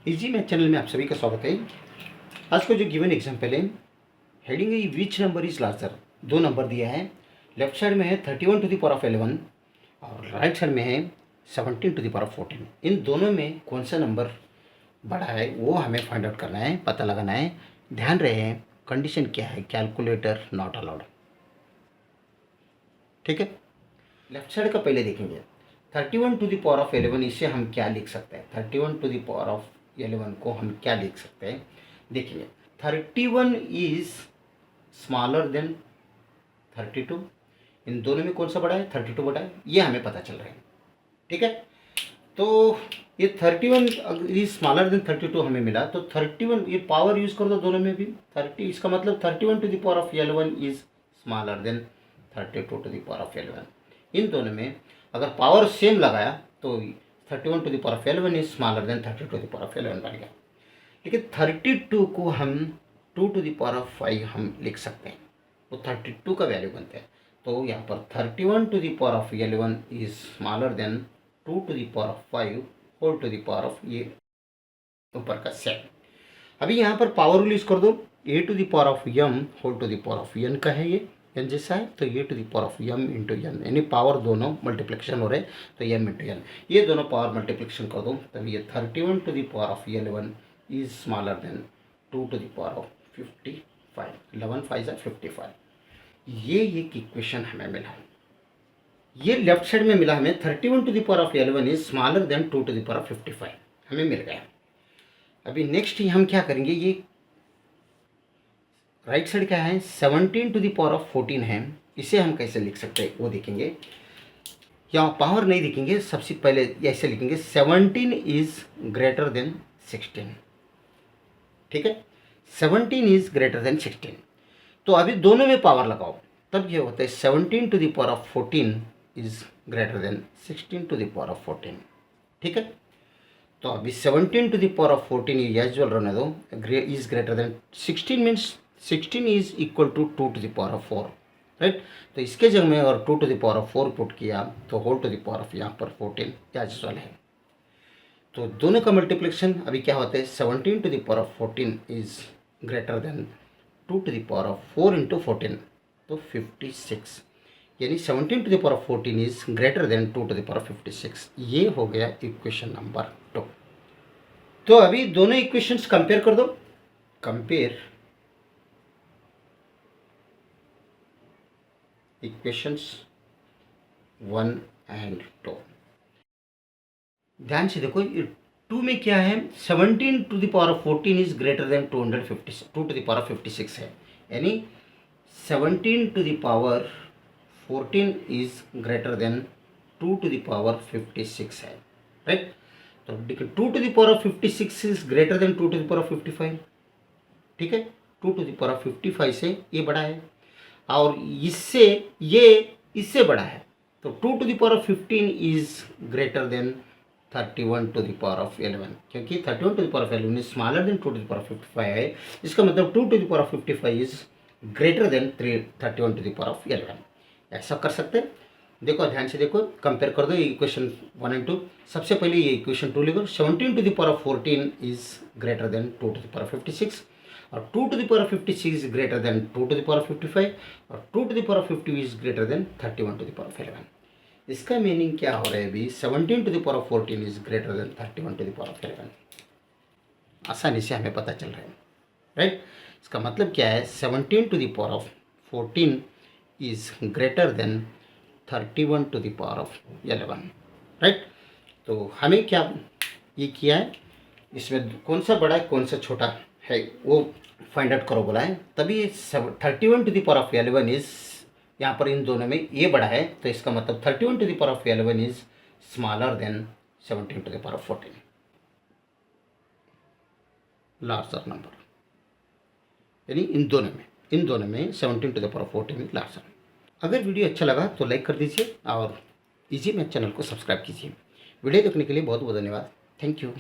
Easy math channel में आप सभी का स्वागत है। आज को जो गिवन एग्जाम्पल है, हेडिंग है विच नंबर इज लार्जर। दो नंबर दिया है, लेफ्ट साइड में है 31 टू द पावर ऑफ 11 और राइट साइड में है 17 टू द पावर ऑफ 14। इन दोनों में कौन सा नंबर बड़ा है वो हमें फाइंड आउट करना है, पता लगाना है। ध्यान रहे कंडीशन क्या है, कैलकुलेटर नॉट अलाउड। ठीक है, लेफ्ट साइड का पहले देखेंगे। 31 टू द पावर ऑफ 11 इसे हम क्या लिख सकते हैं, 31 टू द पावर ऑफ 11 को हम क्या लिख सकते हैं। देखिए 31 इज स्मॉलर देन 32। इन दोनों में कौन सा बड़ा है, 32 बड़ा है, ये हमें पता चल रहा है। ठीक है, तो ये 31 इज स्मॉलर देन 32 हमें मिला, तो 31 ये पावर यूज कर दो दोनों में भी 30। इसका मतलब 31 to the power of 11 is smaller than 32 to the power of 11। इन दोनों में अगर पावर सेम लगाया तो 31 to the power of 11 is smaller than 32 to the power of 11 बन गया। लेकिन 32 को हम 2 टू द पावर ऑफ 5 हम लिख सकते हैं, वो 32 का वैल्यू बनता है। तो यहाँ पर 31 to the power of 11 is smaller than 2 to the power of 5 whole to the power of ये ऊपर का 7। अभी यहाँ पर पावर रूल यूज कर दो, a to the power of m whole to the power of n का है, ये n जैसा है, तो a to the power of m into n, यानी पावर दोनों मल्टीप्लिकेशन हो रहे हैं, तो m इंटू n, ये दोनों पावर मल्टीप्लिकेशन कर दो, तब ये 31 to the power of 11 is smaller than 2 to the power of 55। 11 5 55। ये एक इक्वेशन हमें मिला, ये लेफ्ट साइड में मिला हमें 31 to the power of 11 is smaller than 2 to the power of 55 हमें मिल गया। अभी नेक्स्ट ही हम क्या करेंगे, ये राइट साइड क्या है 17 टू द पावर ऑफ 14 है, इसे हम कैसे लिख सकते हैं वो देखेंगे। यहाँ पावर नहीं देखेंगे, सबसे पहले ऐसे लिखेंगे 17 इज ग्रेटर देन 16। ठीक है, 17 इज ग्रेटर देन 16। तो अभी दोनों में पावर लगाओ, तब ये होता है 17 to the power of 14 is greater than 16 to the power of 14। ठीक है, तो अभी 17 टू द पावर ऑफ 14 ये यूजुअल रहने दो, is greater than 16 means 16 is equal to 2 to the power of 4, right. तो इसके जगह में अगर 2 to the power of 4 put किया तो whole to the power of यहाँ पर 14 यूजुअल है। तो दोनों का मल्टीप्लिकेशन अभी क्या होता है, 17 to the power of 14 is greater than 2 to the power of 4 into 14, तो 56, यानी 17 to the power of 14 is greater than 2 to the power of 56। ये हो गया इक्वेशन नंबर 2। तो अभी दोनों इक्वेशंस कंपेयर कर दो, कंपेयर इक्वेशंस 1 एंड 2। ध्यान से देखो, 2 में क्या है, 17 to the power of 14 is greater than 2 to the power of 56 है, यानी 17 to the power 14 is greater than 2 to the power 56 है, राइट। तो देखिए 2 to the power of 56 is greater than 2 to the power of 55। ठीक है, 2 to the power of 55 से ये बड़ा है, और इससे ये इससे बड़ा है, तो 2 to the power of 15 is greater than 31 to the power of 11, क्योंकि 31 to the power of 11 is smaller than 2 to the power of 55 है। इसका मतलब 2 to the power of 55 is greater than 31 to the power of 11। ऐसा कर सकते हैं। देखो ध्यान से देखो, कंपेयर कर दो इक्वेशन 1 एंड 2। सबसे पहले ये इक्वेशन 2 लिखो, 17 to the power of 14 is greater than 2 to the power of 56, और 2 to the power of 56 is greater than 2 to the power of 55, और 2 to the power of 50 is greater than 31 to the power of 11। इसका meaning क्या हो रहा है अभी, 17 to the power of 14 is greater than 31 to the power of 11। आसानी से हमें पता चल रहा है, राइट। इसका मतलब क्या है, 17 to the power of 14 is greater than 31 to the power of 11, right. तो हमें क्या ये किया है, इसमें कौन सा बड़ा है कौन सा छोटा है वो फाइंड आउट करो बोला है, तभी 31 टू द पावर ऑफ 11 इज, यहाँ पर इन दोनों में ये बड़ा है, तो इसका मतलब 31 to the power of 11 is smaller than 17 to the power of 14, larger number. यानी इन दोनों में 17 to the power of 14 is larger. अगर वीडियो अच्छा लगा तो लाइक कर दीजिए और इजी मैथ चैनल को सब्सक्राइब कीजिए। वीडियो देखने के लिए बहुत बहुत धन्यवाद। Thank you.